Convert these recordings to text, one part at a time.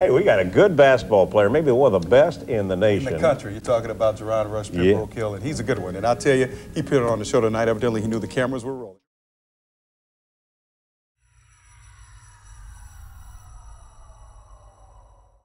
Hey, we got a good basketball player, maybe one of the best in the nation. In the country. You're talking about Geron Rush, Pitbull Kill, and he's a good one. And I'll tell you, he put it on the show tonight. Evidently, he knew the cameras were rolling.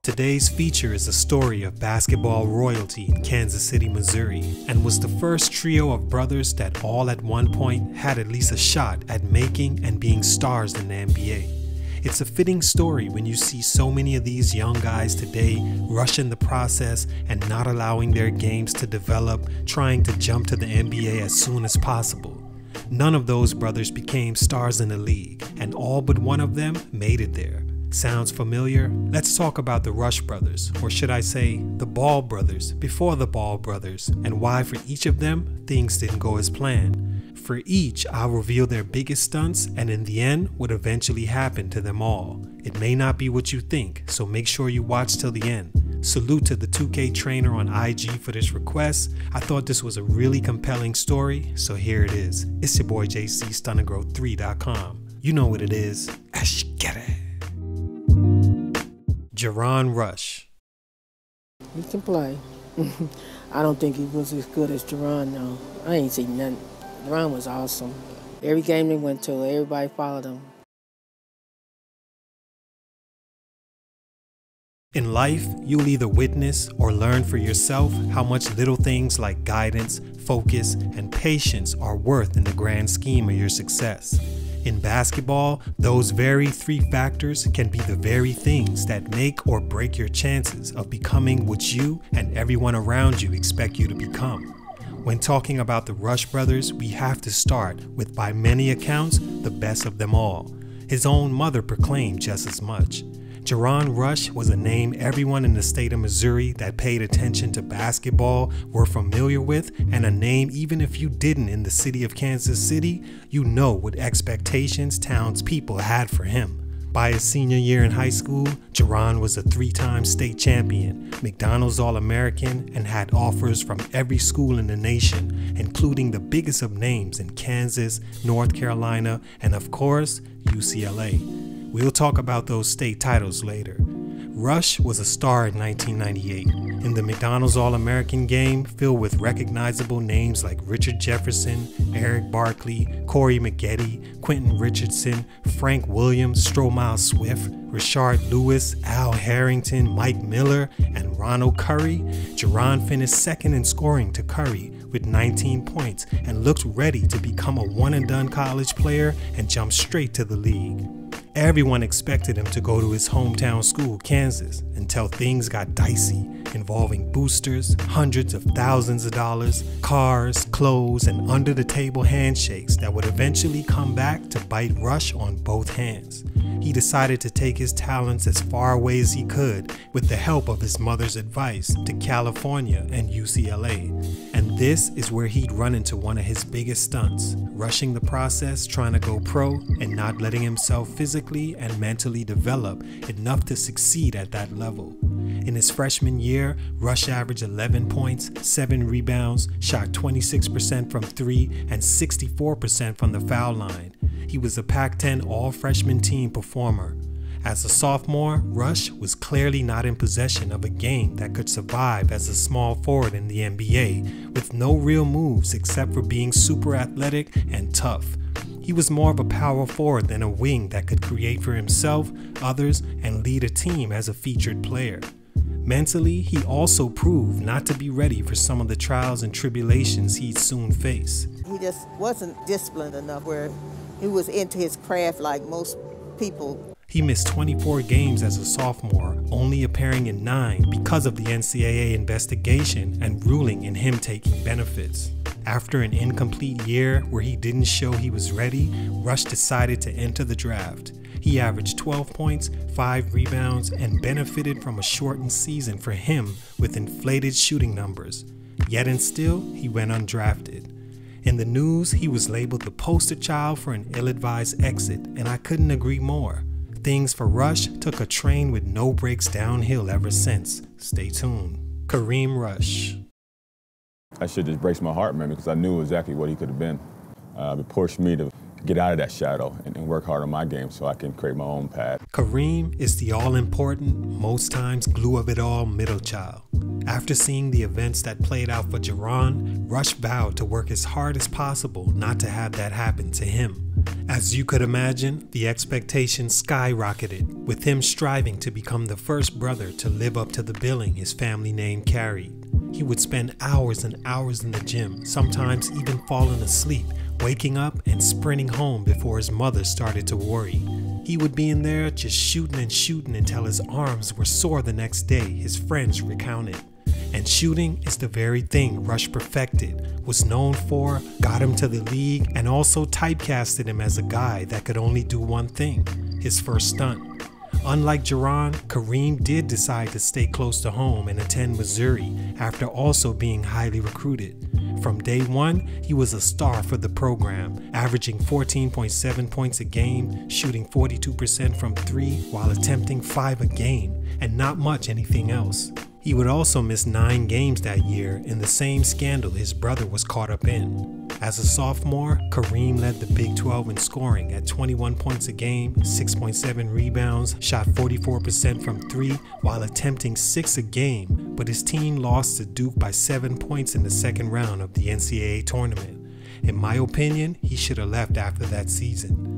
Today's feature is a story of basketball royalty in Kansas City, Missouri, and was the first trio of brothers that all at one point had at least a shot at making and being stars in the NBA. It's a fitting story when you see so many of these young guys today rushing the process and not allowing their games to develop, trying to jump to the NBA as soon as possible. None of those brothers became stars in the league, and all but one of them made it there. Sounds familiar? Let's talk about the Rush brothers, or should I say the Ball brothers before the Ball brothers, and why for each of them things didn't go as planned. For each, I'll reveal their biggest stunts and in the end what eventually happened to them all. It may not be what you think, so make sure you watch till the end. Salute to the 2K trainer on IG for this request. I thought this was a really compelling story, so here it is. It's your boy JC, stuntedgrowth3.com. You know what it is. Let's get it. Geron Rush. He can play. I don't think he was as good as Geron, though. I ain't seen nothing. Geron was awesome. Every game they went to, everybody followed him. In life, you'll either witness or learn for yourself how much little things like guidance, focus, and patience are worth in the grand scheme of your success. In basketball, those very three factors can be the very things that make or break your chances of becoming what you and everyone around you expect you to become. When talking about the Rush brothers, we have to start with, by many accounts, the best of them all. His own mother proclaimed just as much. Geron Rush was a name everyone in the state of Missouri that paid attention to basketball were familiar with, and a name even if you didn't in the city of Kansas City, you know what expectations townspeople had for him. By his senior year in high school, Geron was a three-time state champion, McDonald's All-American, and had offers from every school in the nation, including the biggest of names in Kansas, North Carolina, and of course, UCLA. We'll talk about those state titles later. Rush was a star in 1998 in the McDonald's All-American game, filled with recognizable names like Richard Jefferson, Eric Barkley, Corey Maggette, Quentin Richardson, Frank Williams, Stromile Swift, Rashard Lewis, Al Harrington, Mike Miller, and Ronald Curry. Geron finished second in scoring to Curry with 19 points and looked ready to become a one-and-done college player and jump straight to the league. Everyone expected him to go to his hometown school, Kansas, until things got dicey, involving boosters, hundreds of thousands of dollars, cars, clothes, and under-the-table handshakes that would eventually come back to bite Rush on both hands. He decided to take his talents as far away as he could with the help of his mother's advice to California and UCLA. And this is where he'd run into one of his biggest stunts, rushing the process, trying to go pro, and not letting himself physically and mentally develop enough to succeed at that level. In his freshman year, Rush averaged 11 points, 7 rebounds, shot 26% from 3 and 64% from the foul line. He was a Pac-10 all-freshman team performer. As a sophomore, Rush was clearly not in possession of a game that could survive as a small forward in the NBA, with no real moves except for being super athletic and tough. He was more of a power forward than a wing that could create for himself, others, and lead a team as a featured player. Mentally, he also proved not to be ready for some of the trials and tribulations he'd soon face. He just wasn't disciplined enough where he was into his craft like most people. He missed 24 games as a sophomore, only appearing in 9 because of the NCAA investigation and ruling in him taking benefits. After an incomplete year where he didn't show he was ready, Rush decided to enter the draft. He averaged 12 points, 5 rebounds, and benefited from a shortened season for him with inflated shooting numbers. Yet and still, he went undrafted. In the news, he was labeled the poster child for an ill-advised exit, and I couldn't agree more. Things for Rush took a train with no brakes downhill ever since. Stay tuned. Kareem Rush. I should just breaks my heart, man, because I knew exactly what he could have been. It pushed me to get out of that shadow and work hard on my game so I can create my own path. Kareem is the all-important, most times glue of it all middle child. After seeing the events that played out for Geron, Rush vowed to work as hard as possible not to have that happen to him. As you could imagine, the expectations skyrocketed, with him striving to become the first brother to live up to the billing his family name carried. He would spend hours and hours in the gym, sometimes even falling asleep, waking up and sprinting home before his mother started to worry. He would be in there just shooting and shooting until his arms were sore the next day, his friends recounted. And shooting is the very thing Rush perfected, was known for, got him to the league, and also typecasted him as a guy that could only do one thing, his first stunt. Unlike Geron, Kareem did decide to stay close to home and attend Missouri after also being highly recruited. From day one, he was a star for the program, averaging 14.7 points a game, shooting 42% from 3 while attempting 5 a game, and not much anything else. He would also miss 9 games that year in the same scandal his brother was caught up in. As a sophomore, Kareem led the Big 12 in scoring at 21 points a game, 6.7 rebounds, shot 44% from 3 while attempting 6 a game, but his team lost to Duke by 7 points in the second round of the NCAA tournament. In my opinion, he should have left after that season.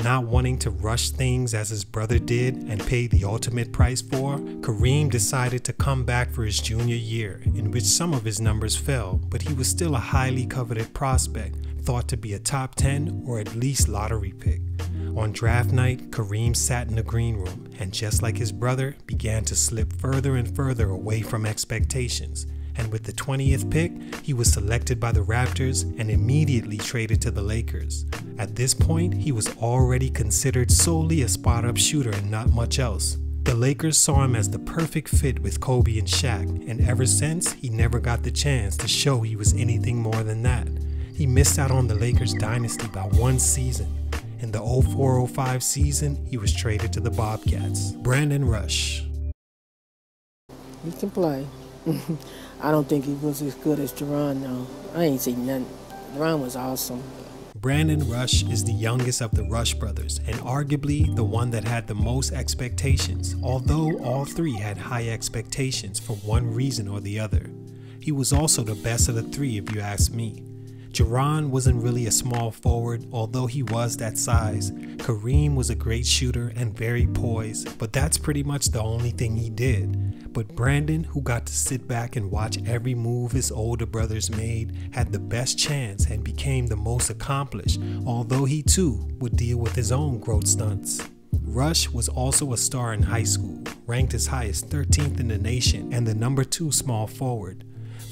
Not wanting to rush things as his brother did and pay the ultimate price for, Kareem decided to come back for his junior year, in which some of his numbers fell, but he was still a highly coveted prospect, thought to be a top 10 or at least lottery pick. On draft night, Kareem sat in the green room and, just like his brother, began to slip further and further away from expectations. And with the 20th pick, he was selected by the Raptors and immediately traded to the Lakers. At this point, he was already considered solely a spot-up shooter and not much else. The Lakers saw him as the perfect fit with Kobe and Shaq, and ever since, he never got the chance to show he was anything more than that. He missed out on the Lakers dynasty by 1 season. In the 04-05 season, he was traded to the Bobcats. Brandon Rush. He can play. I don't think he was as good as Geron, though. I ain't seen nothing. Geron was awesome. Brandon Rush is the youngest of the Rush brothers and arguably the one that had the most expectations, although all 3 had high expectations for one reason or the other. He was also the best of the 3 if you ask me. Geron wasn't really a small forward, although he was that size. Kareem was a great shooter and very poised, but that's pretty much the only thing he did. But Brandon, who got to sit back and watch every move his older brothers made, had the best chance and became the most accomplished, although he too would deal with his own growth stunts. Rush was also a star in high school, ranked as high as 13th in the nation and the number 2 small forward.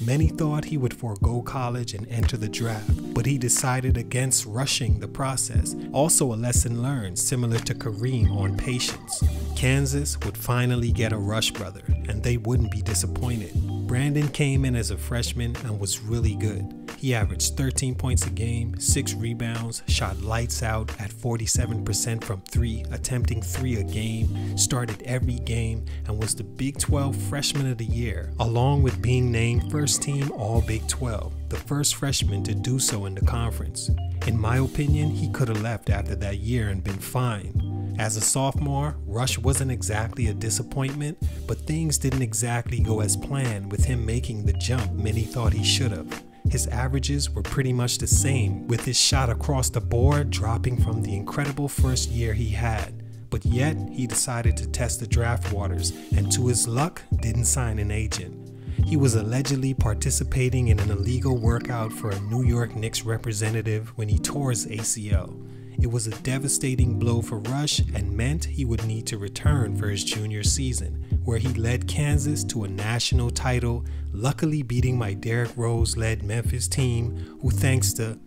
Many thought he would forego college and enter the draft, but he decided against rushing the process. Also a lesson learned similar to Kareem on patience. Kansas would finally get a Rush brother, and they wouldn't be disappointed. Brandon came in as a freshman and was really good. He averaged 13 points a game, 6 rebounds, shot lights out at 47% from 3, attempting 3 a game, started every game, and was the Big 12 Freshman of the Year, along with being named First Team All Big 12, the first freshman to do so in the conference. In my opinion, he could have left after that year and been fine. As a sophomore, Rush wasn't exactly a disappointment, but things didn't exactly go as planned with him making the jump many thought he should have. His averages were pretty much the same, with his shot across the board dropping from the incredible first year he had. But yet, he decided to test the draft waters, and to his luck, didn't sign an agent. He was allegedly participating in an illegal workout for a New York Knicks representative when he tore his ACL. It was a devastating blow for Rush and meant he would need to return for his junior season, where he led Kansas to a national title, luckily beating my Derrick Rose-led Memphis team, who thanks to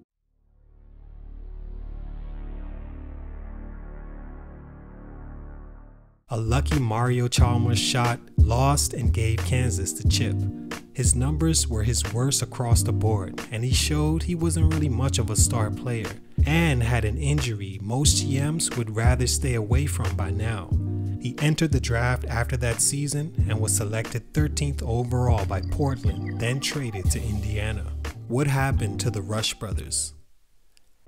a lucky Mario Chalmers shot, lost and gave Kansas the chip. His numbers were his worst across the board, and he showed he wasn't really much of a star player, and had an injury most GMs would rather stay away from by now. He entered the draft after that season and was selected 13th overall by Portland, then traded to Indiana. What happened to the Rush brothers?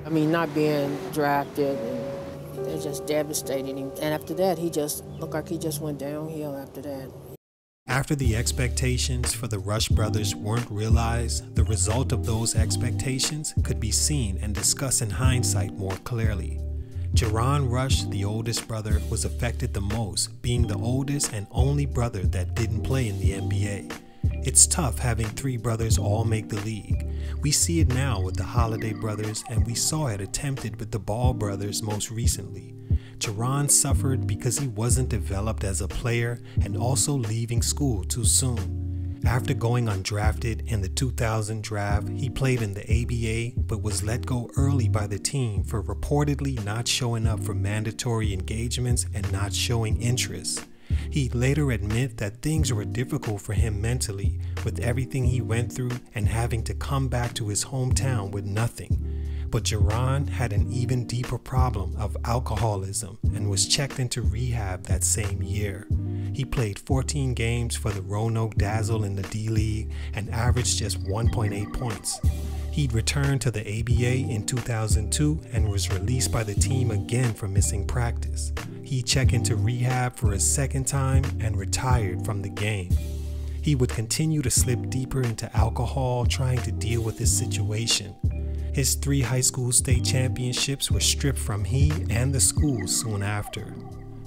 I mean, not being drafted, and they just devastated him. And after that, he just looked like he just went downhill after that. After the expectations for the Rush brothers weren't realized, the result of those expectations could be seen and discussed in hindsight more clearly. Geron Rush, the oldest brother, was affected the most, being the oldest and only brother that didn't play in the NBA. It's tough having 3 brothers all make the league. We see it now with the Holiday brothers, and we saw it attempted with the Ball brothers most recently. Geron suffered because he wasn't developed as a player and also leaving school too soon. After going undrafted in the 2000 draft, he played in the ABA but was let go early by the team for reportedly not showing up for mandatory engagements and not showing interest. He later admitted that things were difficult for him mentally with everything he went through and having to come back to his hometown with nothing. But Geron had an even deeper problem of alcoholism and was checked into rehab that same year. He played 14 games for the Roanoke Dazzle in the D-League and averaged just 1.8 points. He'd returned to the ABA in 2002 and was released by the team again for missing practice. He checked into rehab for a second time and retired from the game. He would continue to slip deeper into alcohol, trying to deal with his situation. His 3 high school state championships were stripped from he and the school soon after.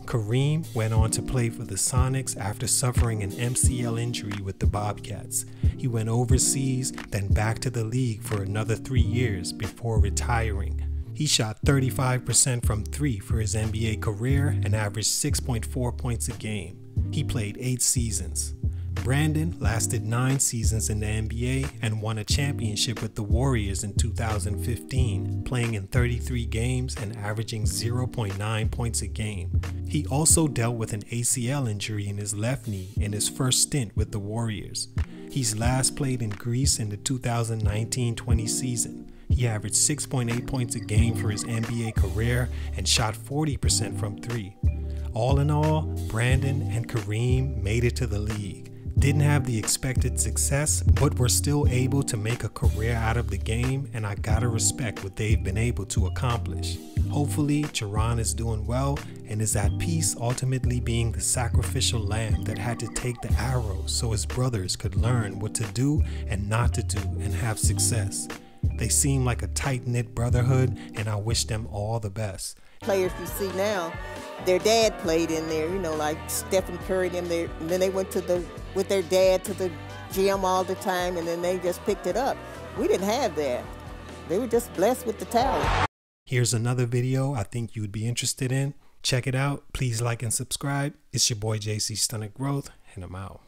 Kareem went on to play for the Sonics after suffering an MCL injury with the Bobcats. He went overseas, then back to the league for another 3 years before retiring. He shot 35% from 3 for his NBA career and averaged 6.4 points a game. He played 8 seasons. Brandon lasted 9 seasons in the NBA and won a championship with the Warriors in 2015, playing in 33 games and averaging 0.9 points a game. He also dealt with an ACL injury in his left knee in his first stint with the Warriors. He's last played in Greece in the 2019-20 season. He averaged 6.8 points a game for his NBA career and shot 40% from 3. All in all, Brandon and Kareem made it to the league. Didn't have the expected success, but were still able to make a career out of the game, and I gotta respect what they've been able to accomplish. Hopefully, Geron is doing well and is at peace, ultimately being the sacrificial lamb that had to take the arrow so his brothers could learn what to do and not to do and have success. They seem like a tight-knit brotherhood, and I wish them all the best. Players you see now, their dad played in there, you know, like Stephen Curry and them. And then they went with their dad to the gym all the time, and then they just picked it up. We didn't have that. They were just blessed with the talent. Here's another video I think you would be interested in. Check it out. Please like and subscribe. It's your boy JC Stunted Growth, and I'm out.